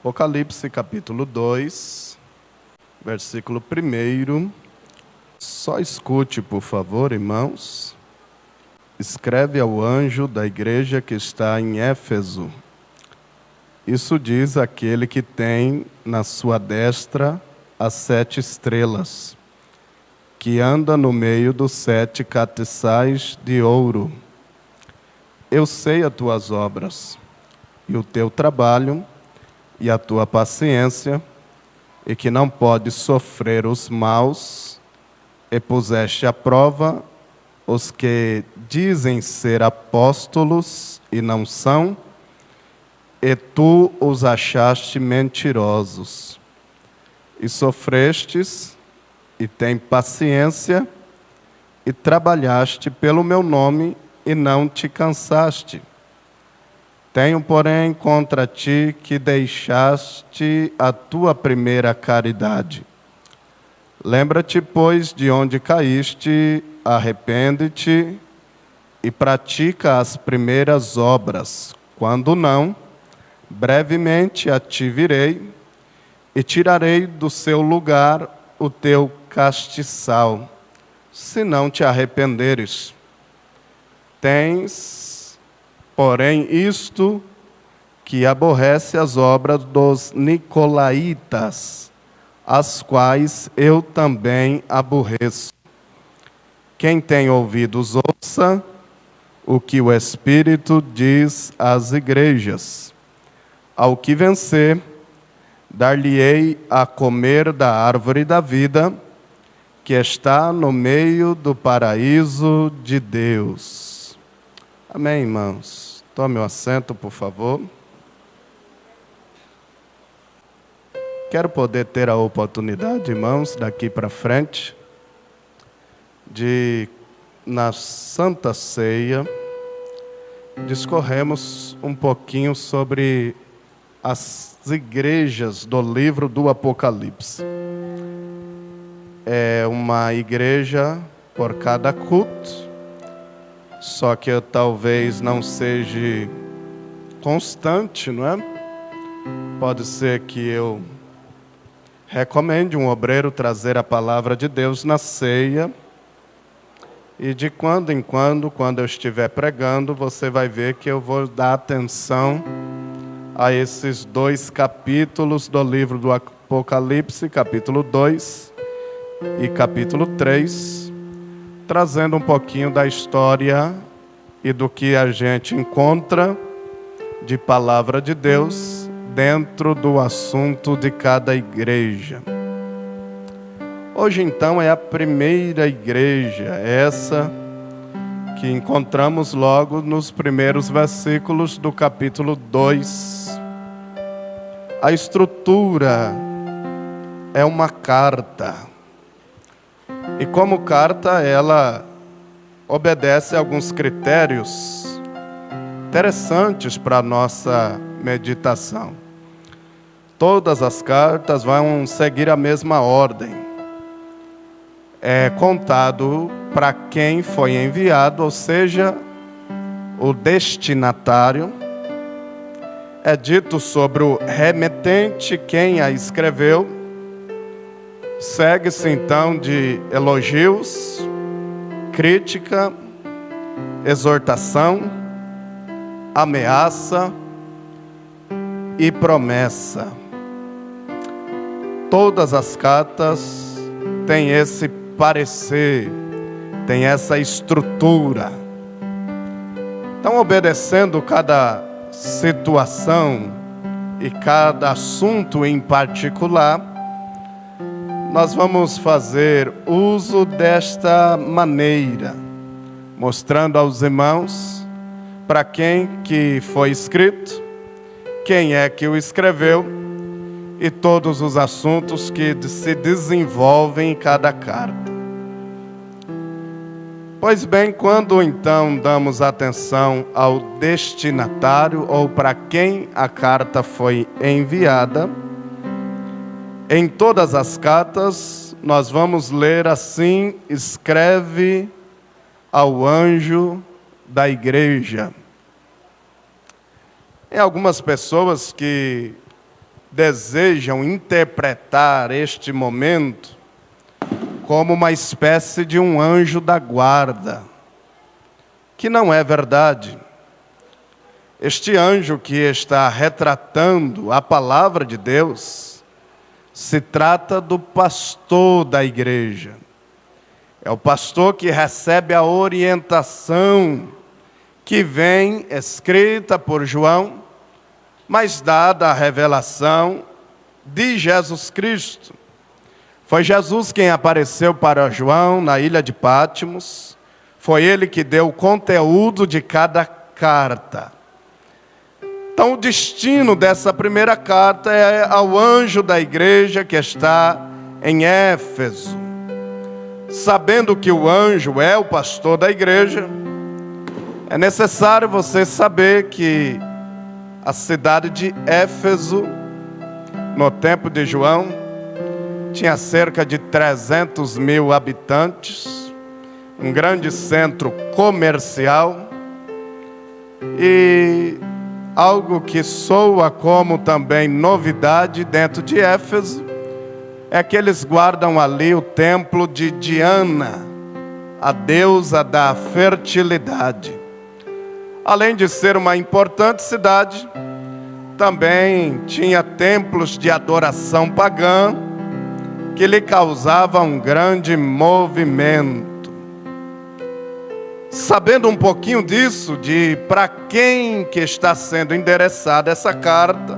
Apocalipse capítulo 2, versículo 1. Só escute, por favor, irmãos. Escreve ao anjo da igreja que está em Éfeso. Isso diz aquele que tem na sua destra as 7 estrelas, que anda no meio dos 7 castiçais de ouro. Eu sei as tuas obras, e o teu trabalho, e a tua paciência, e que não podes sofrer os maus, e puseste à prova os que dizem ser apóstolos e não são, e tu os achaste mentirosos. E sofrestes, e tem paciência, e trabalhaste pelo meu nome, e não te cansaste. Tenho, porém, contra ti que deixaste a tua primeira caridade. Lembra-te, pois, de onde caíste, arrepende-te e pratica as primeiras obras. Quando não, brevemente a ti virei e tirarei do seu lugar o teu castiçal, se não te arrependeres. Tens, porém, isto que aborrece as obras dos nicolaítas, as quais eu também aborreço. Quem tem ouvidos, ouça o que o Espírito diz às igrejas. Ao que vencer, dar-lhe-ei a comer da árvore da vida, que está no meio do paraíso de Deus. Amém, irmãos? Tome o assento, por favor. Quero poder ter a oportunidade, irmãos, daqui para frente, de, na Santa Ceia, discorremos um pouquinho sobre as igrejas do livro do Apocalipse. É uma igreja por cada culto, só que eu talvez não seja constante, não é? Pode ser que eu recomende um obreiro trazer a palavra de Deus na ceia, e de quando em quando eu estiver pregando, você vai ver que eu vou dar atenção a esses 2 capítulos do livro do Apocalipse, capítulo 2 e capítulo 3, trazendo um pouquinho da história e do que a gente encontra de palavra de Deus dentro do assunto de cada igreja. Hoje, então, é a primeira igreja, essa que encontramos logo nos primeiros versículos do capítulo 2. A estrutura é uma carta. E como carta, ela obedece a alguns critérios interessantes para a nossa meditação. Todas as cartas vão seguir a mesma ordem. É contado para quem foi enviado, ou seja, o destinatário. É dito sobre o remetente, quem a escreveu. Segue-se então de elogios, crítica, exortação, ameaça e promessa. Todas as cartas têm esse parecer, têm essa estrutura. Então, obedecendo cada situação e cada assunto em particular, nós vamos fazer uso desta maneira, mostrando aos irmãos para quem que foi escrito, quem é que o escreveu e todos os assuntos que se desenvolvem em cada carta. Pois bem, quando então damos atenção ao destinatário ou para quem a carta foi enviada, em todas as cartas, nós vamos ler assim: escreve ao anjo da igreja. Tem algumas pessoas que desejam interpretar este momento como uma espécie de um anjo da guarda, que não é verdade. Este anjo que está retratando a palavra de Deus, se trata do pastor da igreja. É o pastor que recebe a orientação que vem escrita por João, mas dada a revelação de Jesus Cristo. Foi Jesus quem apareceu para João na ilha de Patmos. Foi ele que deu o conteúdo de cada carta. Então, o destino dessa primeira carta é ao anjo da igreja que está em Éfeso. Sabendo que o anjo é o pastor da igreja, é necessário você saber que a cidade de Éfeso, no tempo de João, tinha cerca de 300 mil habitantes, um grande centro comercial, e algo que soa como também novidade dentro de Éfeso, é que eles guardam ali o templo de Diana, a deusa da fertilidade. Além de ser uma importante cidade, também tinha templos de adoração pagã, que lhe causava um grande movimento. Sabendo um pouquinho disso, de para quem que está sendo endereçada essa carta,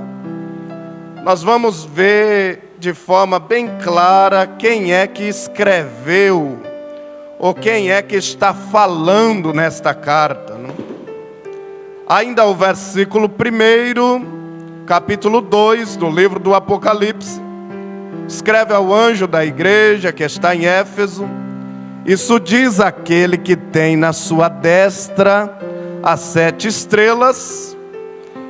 nós vamos ver de forma bem clara quem é que escreveu, ou quem é que está falando nesta carta, não? Ainda o versículo 1, capítulo 2 do livro do Apocalipse, escreve ao anjo da igreja que está em Éfeso: isso diz aquele que tem na sua destra as 7 estrelas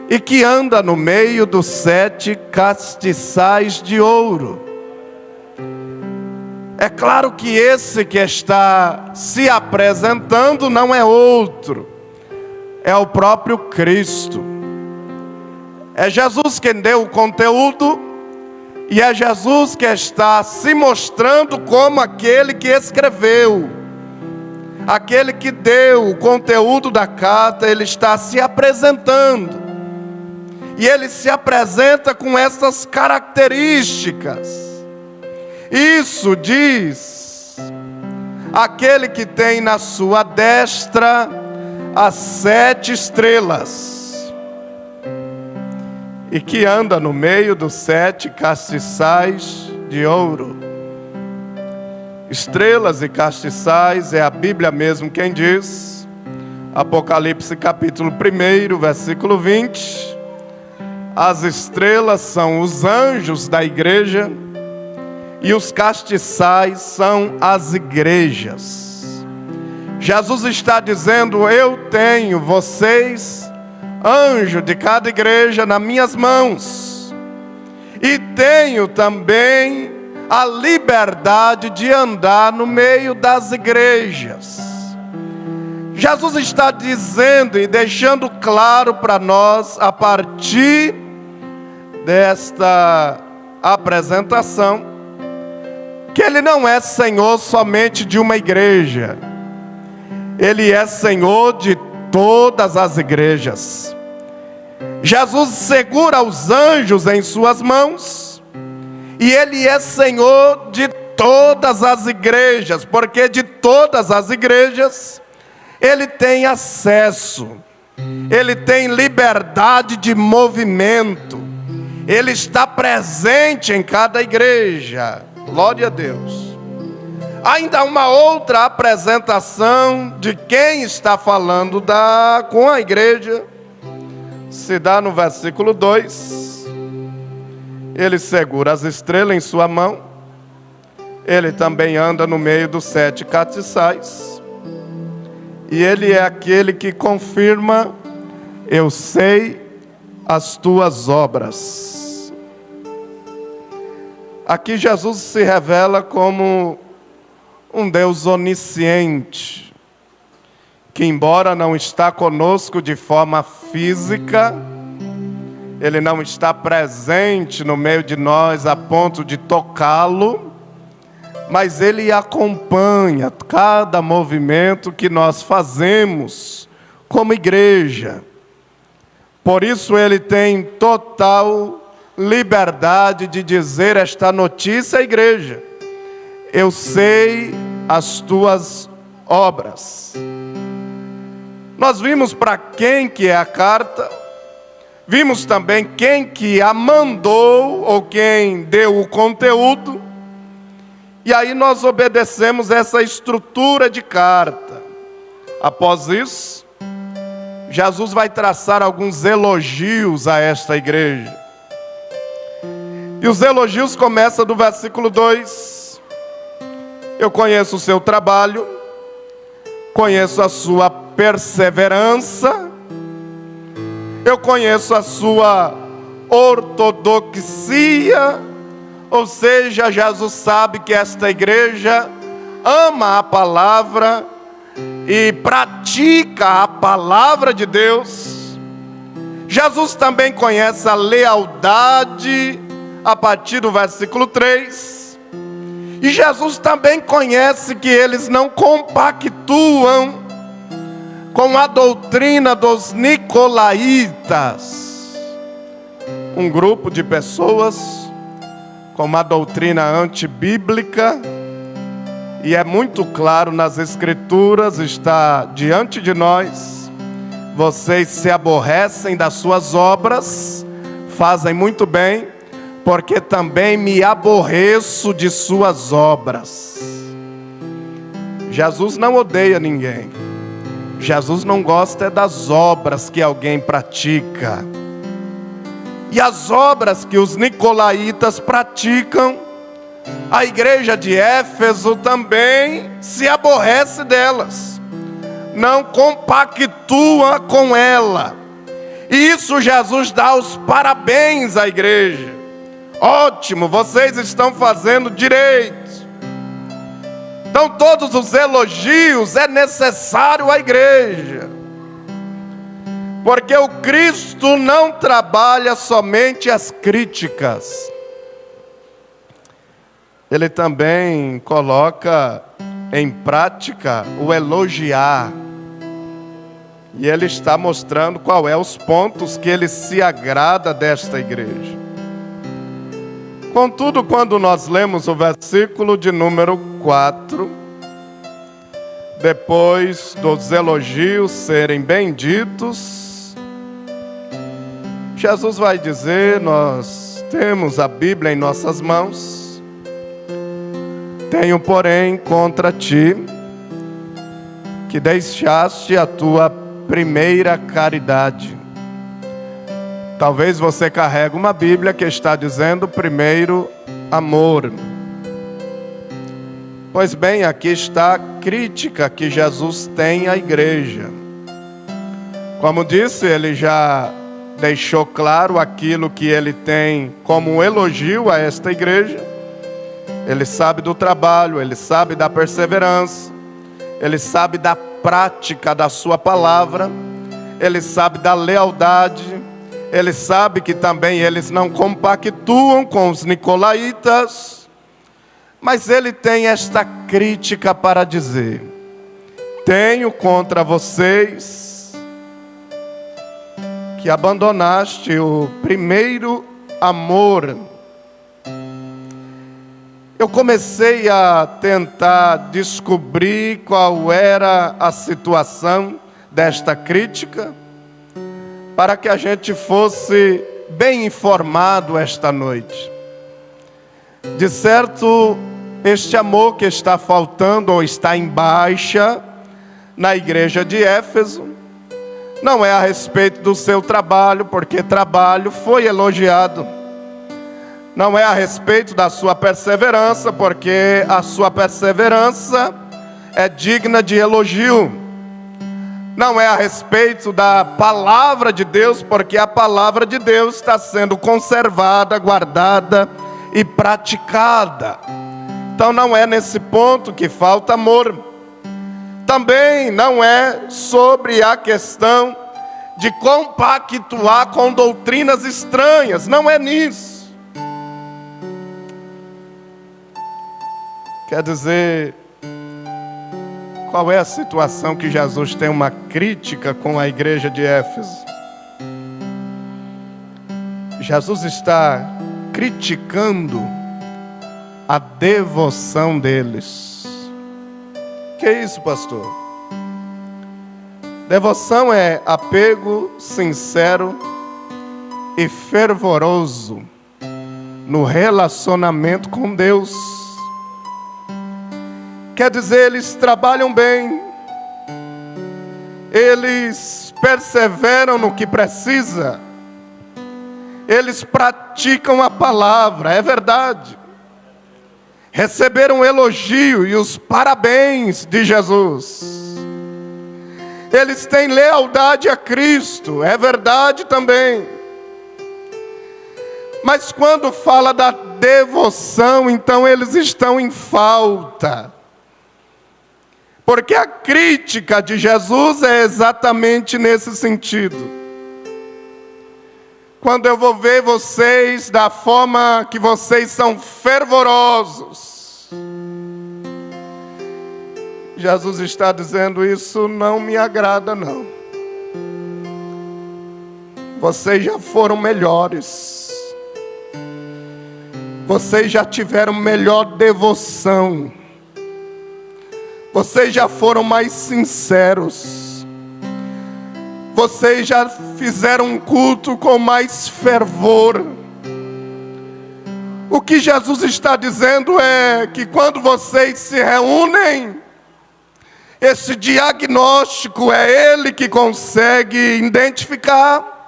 e que anda no meio dos 7 castiçais de ouro. É claro que esse que está se apresentando não é outro, é o próprio Cristo. É Jesus quem deu o conteúdo, e é Jesus que está se mostrando como aquele que escreveu, aquele que deu o conteúdo da carta. Ele está se apresentando, e ele se apresenta com essas características. Isso diz aquele que tem na sua destra as 7 estrelas e que anda no meio dos 7 castiçais de ouro. Estrelas e castiçais é a Bíblia mesmo quem diz. Apocalipse capítulo 1, versículo 20. As estrelas são os anjos da igreja e os castiçais são as igrejas. Jesus está dizendo: eu tenho vocês, anjo de cada igreja, nas minhas mãos, e tenho também a liberdade de andar no meio das igrejas. Jesus está dizendo e deixando claro para nós, a partir desta apresentação, que Ele não é Senhor somente de uma igreja, Ele é Senhor de todas as igrejas. Jesus segura os anjos em suas mãos, e Ele é Senhor de todas as igrejas, porque de todas as igrejas Ele tem acesso, Ele tem liberdade de movimento, Ele está presente em cada igreja. Glória a Deus. Ainda uma outra apresentação de quem está falando com a igreja se dá no versículo 2. Ele segura as estrelas em sua mão, ele também anda no meio dos 7 castiçais, e ele é aquele que confirma: eu sei as tuas obras. Aqui Jesus se revela como um Deus onisciente, que embora não está conosco de forma física, Ele não está presente no meio de nós a ponto de tocá-lo, mas Ele acompanha cada movimento que nós fazemos como igreja. Por isso Ele tem total liberdade de dizer esta notícia à igreja: eu sei as tuas obras. Nós vimos para quem que é a carta, vimos também quem que a mandou ou quem deu o conteúdo, e aí nós obedecemos essa estrutura de carta. Após isso, Jesus vai traçar alguns elogios a esta igreja. E os elogios começam do versículo 2. Eu conheço o seu trabalho, conheço a sua perseverança, eu conheço a sua ortodoxia, ou seja, Jesus sabe que esta igreja ama a palavra e pratica a palavra de Deus. Jesus também conhece a lealdade, a partir do versículo 3. E Jesus também conhece que eles não compactuam com a doutrina dos nicolaítas, um grupo de pessoas com uma doutrina antibíblica, e é muito claro nas Escrituras, está diante de nós: vocês se aborrecem das suas obras, fazem muito bem, porque também me aborreço de suas obras. Jesus não odeia ninguém. Jesus não gosta das obras que alguém pratica. E as obras que os nicolaítas praticam, a igreja de Éfeso também se aborrece delas, não compactua com ela. E isso Jesus dá os parabéns à igreja. Ótimo, vocês estão fazendo direito. Então todos os elogios é necessário à igreja, porque o Cristo não trabalha somente as críticas, Ele também coloca em prática o elogiar. E Ele está mostrando qual é os pontos que Ele se agrada desta igreja. Contudo, quando nós lemos o versículo de número 4, depois dos elogios serem benditos, Jesus vai dizer: nós temos a Bíblia em nossas mãos. Tenho, porém, contra ti que deixaste a tua primeira caridade. Talvez você carregue uma Bíblia que está dizendo primeiro amor. Pois bem, aqui está a crítica que Jesus tem à igreja. Como disse, Ele já deixou claro aquilo que Ele tem como um elogio a esta igreja. Ele sabe do trabalho, Ele sabe da perseverança, Ele sabe da prática da sua palavra, Ele sabe da lealdade, Ele sabe que também eles não compactuam com os nicolaítas, mas Ele tem esta crítica para dizer: tenho contra vocês que abandonaste o primeiro amor. Eu comecei a tentar descobrir qual era a situação desta crítica, para que a gente fosse bem informado esta noite. De certo, este amor que está faltando ou está em baixa na igreja de Éfeso, não é a respeito do seu trabalho, porque trabalho foi elogiado. Não é a respeito da sua perseverança, porque a sua perseverança é digna de elogio. Não é a respeito da palavra de Deus, porque a palavra de Deus está sendo conservada, guardada e praticada. Então não é nesse ponto que falta amor. Também não é sobre a questão de compactuar com doutrinas estranhas. Não é nisso. Quer dizer, qual é a situação que Jesus tem uma crítica com a igreja de Éfeso? Jesus está criticando a devoção deles. Que é isso, pastor? Devoção é apego sincero e fervoroso no relacionamento com Deus. Quer dizer, eles trabalham bem, eles perseveram no que precisa, eles praticam a palavra, é verdade. Receberam o elogio e os parabéns de Jesus. Eles têm lealdade a Cristo, é verdade também. Mas quando fala da devoção, então eles estão em falta. Porque a crítica de Jesus é exatamente nesse sentido. Quando eu vou ver vocês da forma que vocês são fervorosos, Jesus está dizendo, isso não me agrada não. Vocês já foram melhores. Vocês já tiveram melhor devoção. Vocês já foram mais sinceros. Vocês já fizeram um culto com mais fervor. O que Jesus está dizendo é que quando vocês se reúnem, esse diagnóstico é Ele que consegue identificar.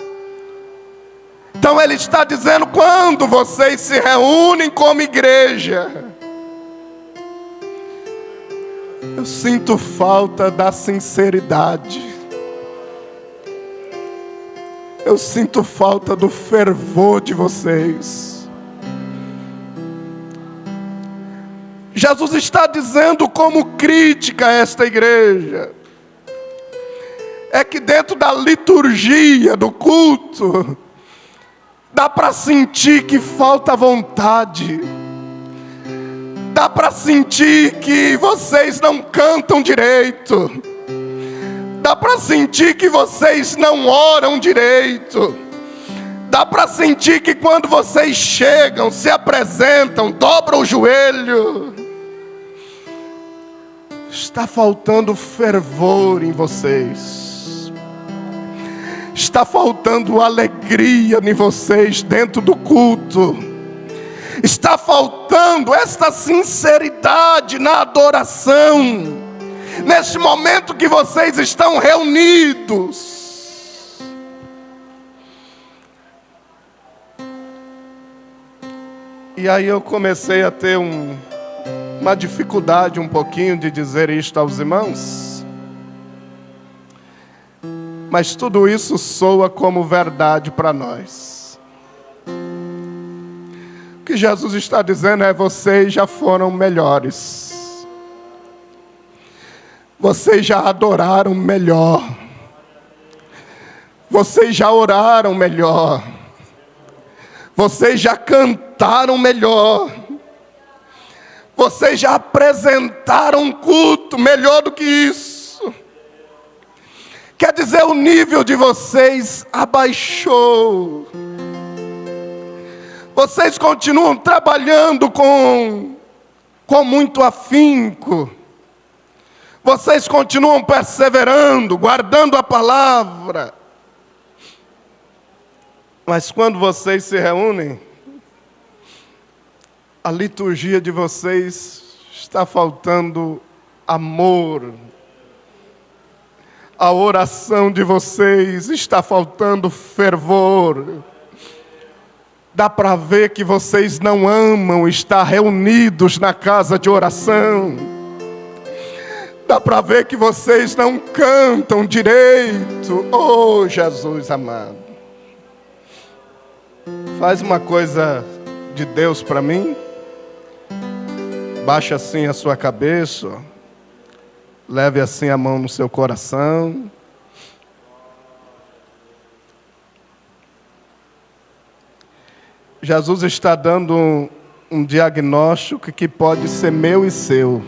Então Ele está dizendo, quando vocês se reúnem como igreja, eu sinto falta da sinceridade. Eu sinto falta do fervor de vocês. Jesus está dizendo como crítica a esta igreja, é que dentro da liturgia, do culto, dá para sentir que falta vontade. Dá para sentir que vocês não cantam direito. Dá para sentir que vocês não oram direito. Dá para sentir que quando vocês chegam, se apresentam, dobram o joelho, está faltando fervor em vocês. Está faltando alegria em vocês dentro do culto. Está faltando esta sinceridade na adoração. Neste momento que vocês estão reunidos. E aí eu comecei a ter uma dificuldade um pouquinho de dizer isto aos irmãos. Mas tudo isso soa como verdade para nós. O que Jesus está dizendo é, vocês já foram melhores. Vocês já adoraram melhor. Vocês já oraram melhor. Vocês já cantaram melhor. Vocês já apresentaram um culto melhor do que isso. Quer dizer, o nível de vocês abaixou. Vocês continuam trabalhando com muito afinco. Vocês continuam perseverando, guardando a palavra. Mas quando vocês se reúnem, a liturgia de vocês está faltando amor. A oração de vocês está faltando fervor. Dá para ver que vocês não amam estar reunidos na casa de oração. Dá para ver que vocês não cantam direito. Oh, Jesus amado. Faz uma coisa de Deus para mim. Baixe assim a sua cabeça. Leve assim a mão no seu coração. Jesus está dando um diagnóstico que pode ser meu e seu.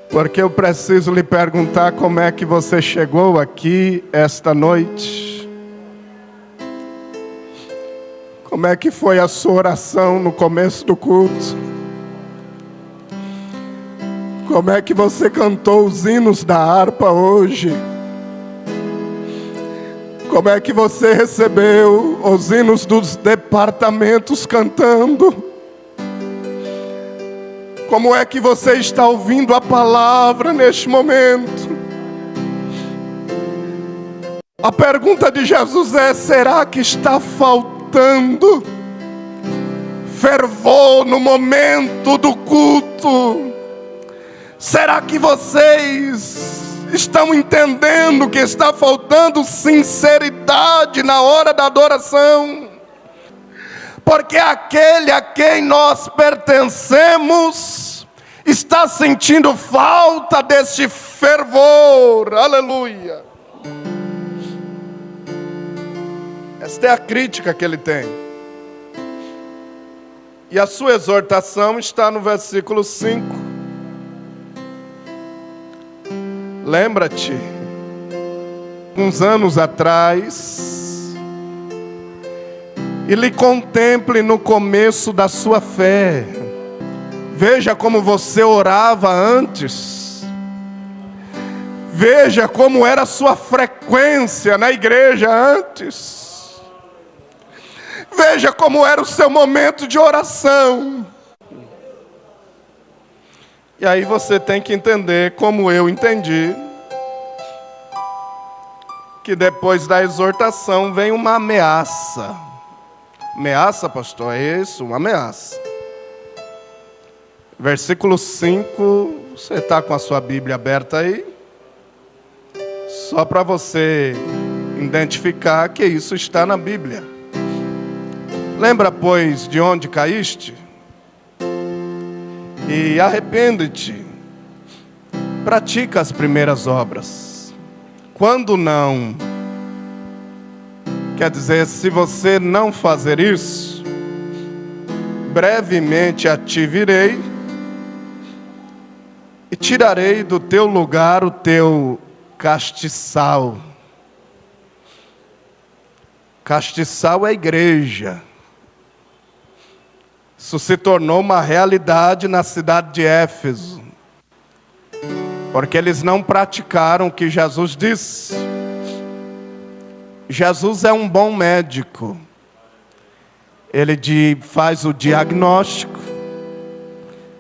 Porque eu preciso lhe perguntar como é que você chegou aqui esta noite. Como é que foi a sua oração no começo do culto? Como é que você cantou os hinos da harpa hoje? Como é que você recebeu os hinos dos departamentos cantando? Como é que você está ouvindo a palavra neste momento? A pergunta de Jesus é: será que está faltando fervor no momento do culto? Será que vocês estão entendendo que está faltando sinceridade na hora da adoração? Porque aquele a quem nós pertencemos está sentindo falta deste fervor. Aleluia. Esta é a crítica que ele tem. E a sua exortação está no versículo 5. Lembra-te, uns anos atrás, e lhe contemple no começo da sua fé. Veja como você orava antes. Veja como era a sua frequência na igreja antes. Veja como era o seu momento de oração. E aí você tem que entender, como eu entendi, que depois da exortação vem uma ameaça. Ameaça, pastor? É isso, uma ameaça. Versículo 5, você está com a sua Bíblia aberta aí? Só para você identificar que isso está na Bíblia. Lembra, pois, de onde caíste? E arrepende-te. Pratica as primeiras obras. Quando não... Quer dizer, se você não fazer isso, brevemente a te virei e tirarei do teu lugar o teu castiçal. Castiçal é a igreja. Isso se tornou uma realidade na cidade de Éfeso, porque eles não praticaram o que Jesus disse. Jesus é um bom médico. Ele faz o diagnóstico,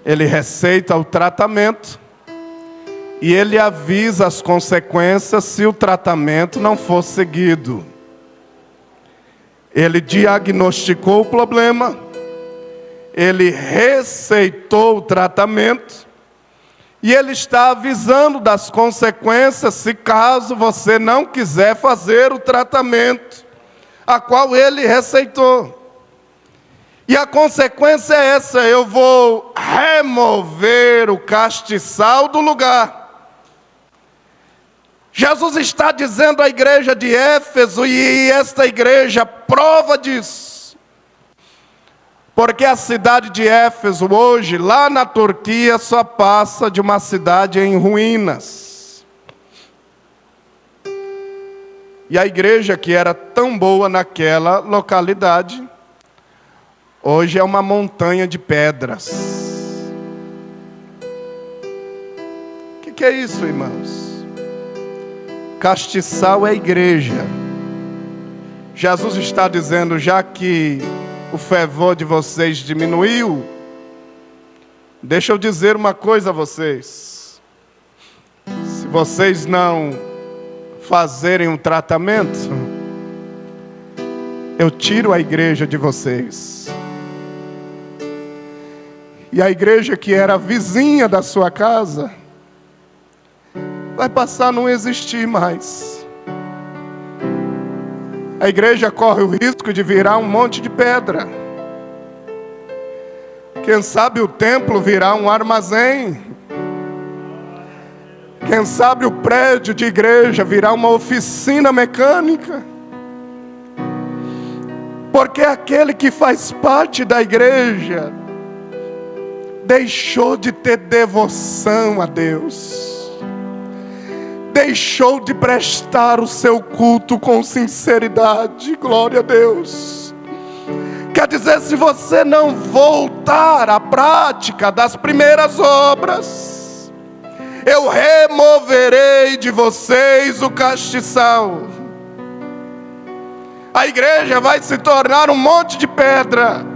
ele receita o tratamento e ele avisa as consequências se o tratamento não for seguido. Ele diagnosticou o problema, ele receitou o tratamento e ele está avisando das consequências se caso você não quiser fazer o tratamento a qual ele receitou. E a consequência é essa: eu vou remover o castiçal do lugar. Jesus está dizendo à igreja de Éfeso, e esta igreja prova disso. Porque a cidade de Éfeso hoje, lá na Turquia, só passa de uma cidade em ruínas. E a igreja que era tão boa naquela localidade, hoje é uma montanha de pedras. O que é isso, irmãos? Castiçal é a igreja. Jesus está dizendo, já que o fervor de vocês diminuiu, deixa eu dizer uma coisa a vocês: se vocês não fazerem um tratamento, eu tiro a igreja de vocês. E a igreja que era vizinha da sua casa vai passar a não existir mais. A igreja corre o risco de virar um monte de pedra. Quem sabe o templo virar um armazém. Quem sabe o prédio de igreja virar uma oficina mecânica. Porque aquele que faz parte da igreja deixou de ter devoção a Deus, deixou de prestar o seu culto com sinceridade. Glória a Deus. Quer dizer, se você não voltar à prática das primeiras obras, eu removerei de vocês o castiçal. A igreja vai se tornar um monte de pedra,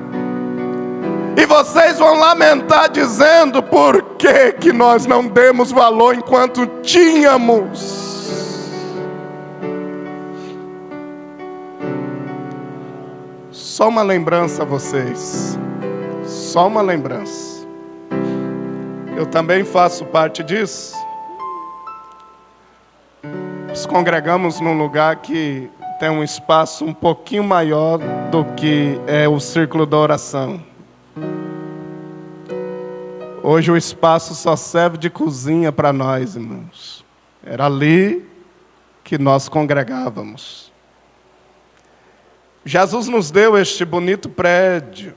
e vocês vão lamentar dizendo: por que nós não demos valor enquanto tínhamos? Só uma lembrança a vocês, só uma lembrança. Eu também faço parte disso. Nos congregamos num lugar que tem um espaço um pouquinho maior do que é o círculo da oração. Hoje o espaço só serve de cozinha para nós, irmãos. Era ali que nós congregávamos. Jesus nos deu este bonito prédio,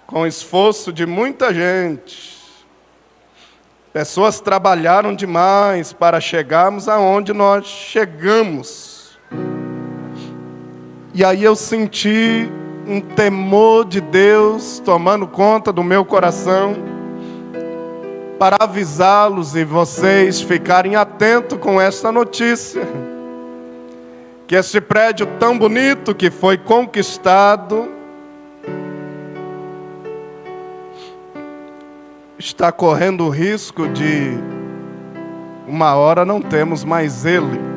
com esforço de muita gente. Pessoas trabalharam demais para chegarmos aonde nós chegamos. E aí eu senti um temor de Deus tomando conta do meu coração, para avisá-los e vocês ficarem atentos com essa notícia, que esse prédio tão bonito que foi conquistado está correndo o risco de uma hora não temos mais ele.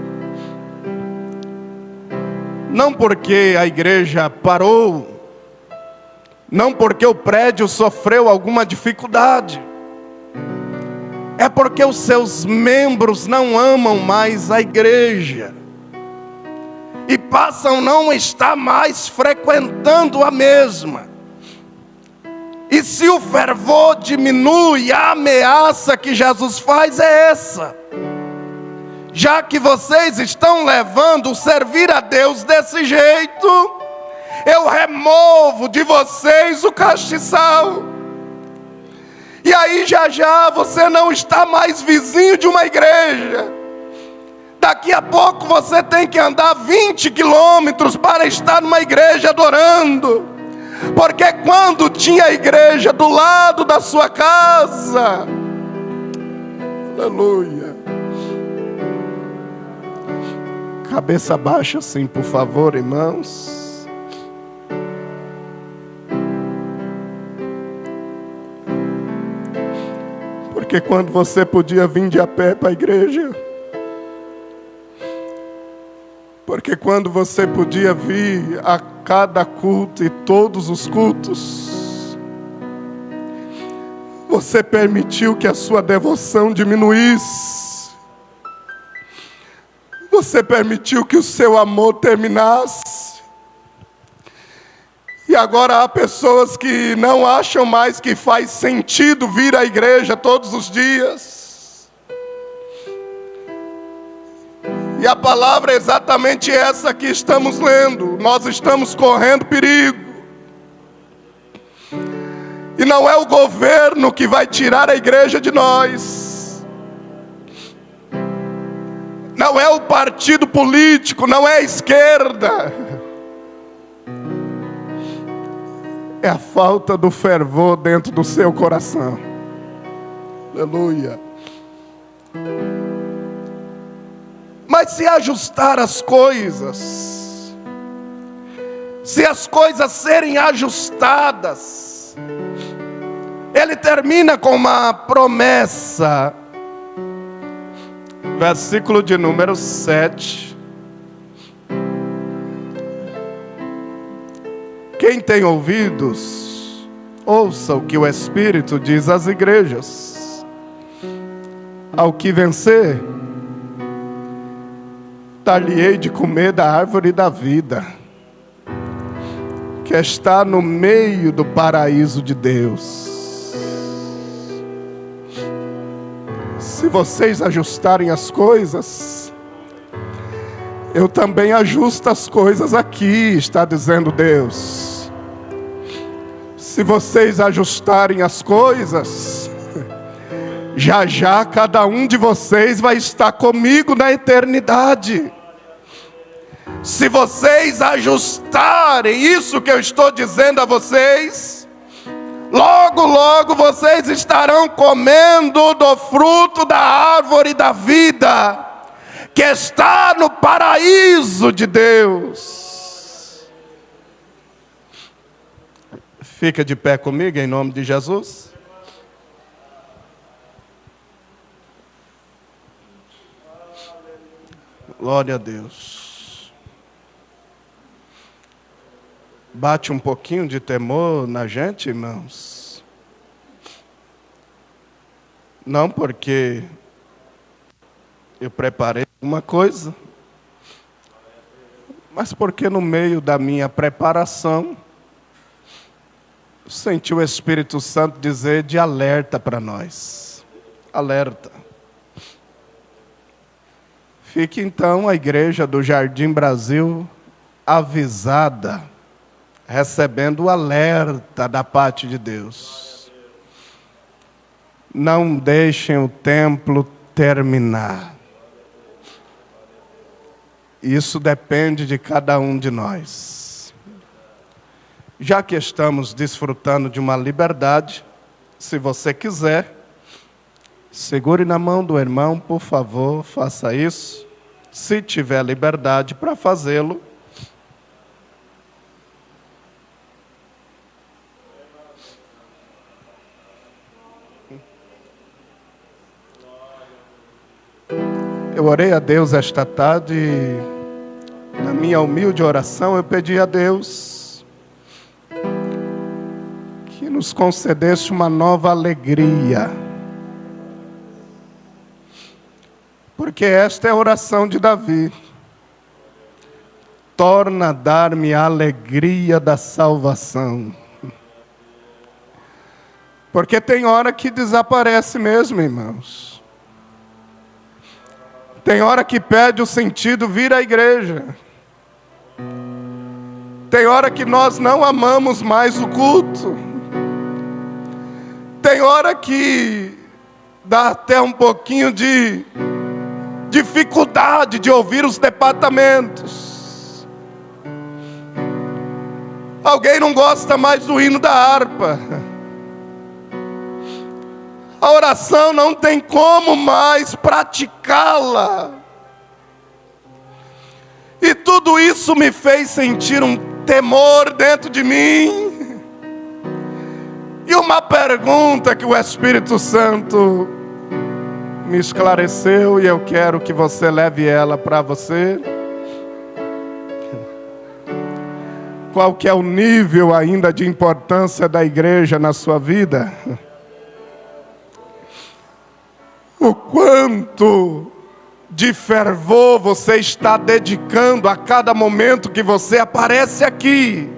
Não porque a igreja parou, não porque o prédio sofreu alguma dificuldade, é porque os seus membros não amam mais a igreja e passam a não estar mais frequentando a mesma. E se o fervor diminui, a ameaça que Jesus faz é essa: já que vocês estão levando o servir a Deus desse jeito, eu removo de vocês o castiçal. E aí já você não está mais vizinho de uma igreja. Daqui a pouco você tem que andar 20 quilômetros para estar numa igreja adorando. Porque quando tinha a igreja do lado da sua casa, aleluia. Cabeça baixa assim, por favor, irmãos. Porque quando você podia vir de a pé para a igreja, porque quando você podia vir a cada culto e todos os cultos, você permitiu que a sua devoção diminuísse. Você permitiu que o seu amor terminasse. E agora há pessoas que não acham mais que faz sentido vir à igreja todos os dias. E a palavra é exatamente essa que estamos lendo. Nós estamos correndo perigo. E não é o governo que vai tirar a igreja de nós. Não é o partido político, não é a esquerda. É a falta do fervor dentro do seu coração. Aleluia. Mas se ajustar as coisas, se as coisas serem ajustadas, ele termina com uma promessa. Versículo de número 7. Quem tem ouvidos, ouça o que o Espírito diz às igrejas. Ao que vencer, dar-lhe-ei de comer da árvore da vida, que está no meio do paraíso de Deus. Se vocês ajustarem as coisas, eu também ajusto as coisas aqui, está dizendo Deus. Se vocês ajustarem as coisas, já já cada um de vocês vai estar comigo na eternidade. Se vocês ajustarem isso que eu estou dizendo a vocês, logo, logo vocês estarão comendo do fruto da árvore da vida, que está no paraíso de Deus. Fica de pé comigo em nome de Jesus. Glória a Deus. Bate um pouquinho de temor na gente, irmãos. Não porque eu preparei uma coisa, mas porque no meio da minha preparação, senti o Espírito Santo dizer de alerta para nós. Alerta. Fique então a igreja do Jardim Brasil avisada, recebendo o alerta da parte de Deus. Não deixem o templo terminar. Isso depende de cada um de nós. Já que estamos desfrutando de uma liberdade, se você quiser, segure na mão do irmão, por favor, faça isso. Se tiver liberdade para fazê-lo. Eu orei a Deus esta tarde e, na minha humilde oração, eu pedi a Deus que nos concedesse uma nova alegria. Porque esta é a oração de Davi. Torna a dar-me a alegria da salvação. Porque tem hora que desaparece mesmo, irmãos. Tem hora que perde o sentido vir à igreja. Tem hora que nós não amamos mais o culto. Tem hora que dá até um pouquinho de dificuldade de ouvir os departamentos. Alguém não gosta mais do hino da harpa. A oração não tem como mais praticá-la. E tudo isso me fez sentir um temor dentro de mim. E uma pergunta que o Espírito Santo me esclareceu, e eu quero que você leve ela para você. Qual que é o nível ainda de importância da igreja na sua vida? O quanto de fervor você está dedicando a cada momento que você aparece aqui?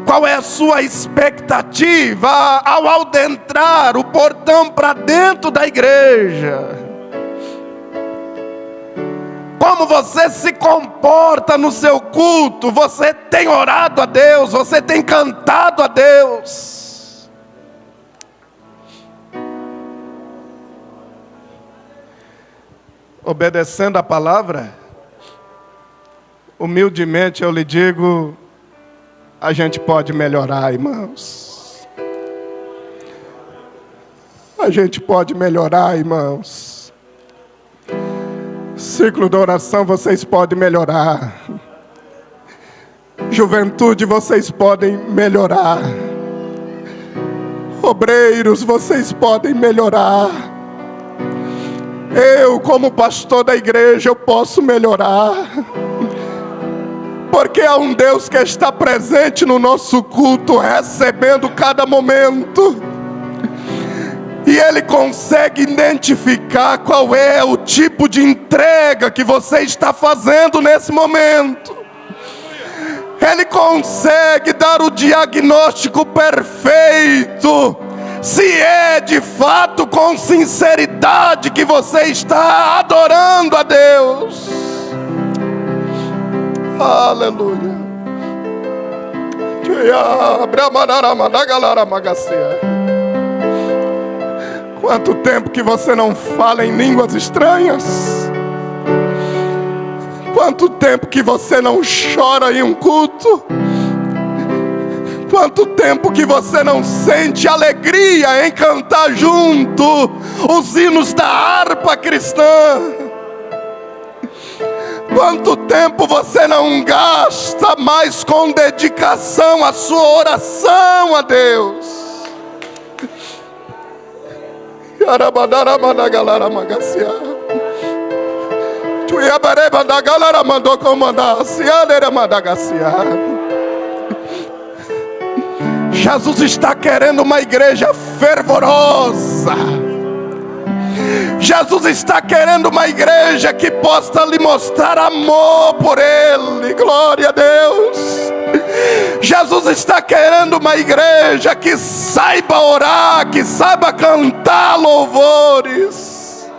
Qual é a sua expectativa ao adentrar o portão para dentro da igreja? Como você se comporta no seu culto? Você tem orado a Deus? Você tem cantado a Deus? Obedecendo a palavra, humildemente eu lhe digo, a gente pode melhorar, irmãos. A gente pode melhorar, irmãos. Ciclo da oração, vocês podem melhorar. Juventude, vocês podem melhorar. Obreiros, vocês podem melhorar. Eu, como pastor da igreja, eu posso melhorar. Porque há um Deus que está presente no nosso culto, recebendo cada momento. E Ele consegue identificar qual é o tipo de entrega que você está fazendo nesse momento. Ele consegue dar o diagnóstico perfeito, se é de fato com sinceridade verdade que você está adorando a Deus. Aleluia. Quanto tempo que você não fala em línguas estranhas? Quanto tempo que você não chora em um culto? Quanto tempo que você não sente alegria em cantar junto os hinos da harpa cristã? Quanto tempo você não gasta mais com dedicação a sua oração a Deus? Jesus está querendo uma igreja fervorosa. Jesus está querendo uma igreja que possa lhe mostrar amor por Ele. Glória a Deus. Jesus está querendo uma igreja que saiba orar, que saiba cantar louvores.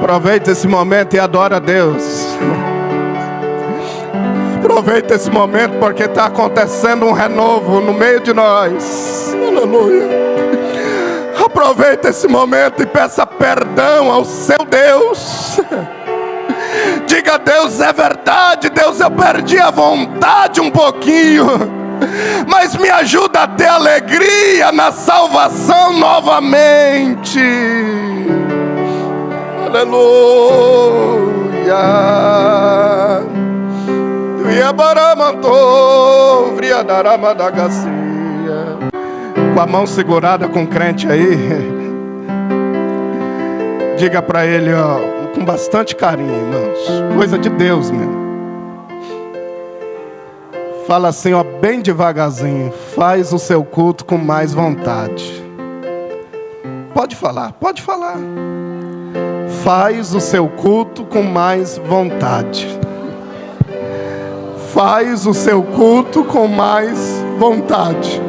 Aproveita esse momento e adora a Deus. Aproveita esse momento porque está acontecendo um renovo no meio de nós. Aleluia. Aproveita esse momento e peça perdão ao seu Deus. Diga a Deus: é verdade, Deus, eu perdi a vontade um pouquinho, mas me ajuda a ter alegria na salvação novamente. Aleluia. Com a mão segurada com o crente aí, diga para ele, ó, com bastante carinho, irmãos, coisa de Deus mesmo. Fala assim, ó, bem devagarzinho: faz o seu culto com mais vontade. Pode falar, pode falar. Faz o seu culto com mais vontade. Faz o seu culto com mais vontade.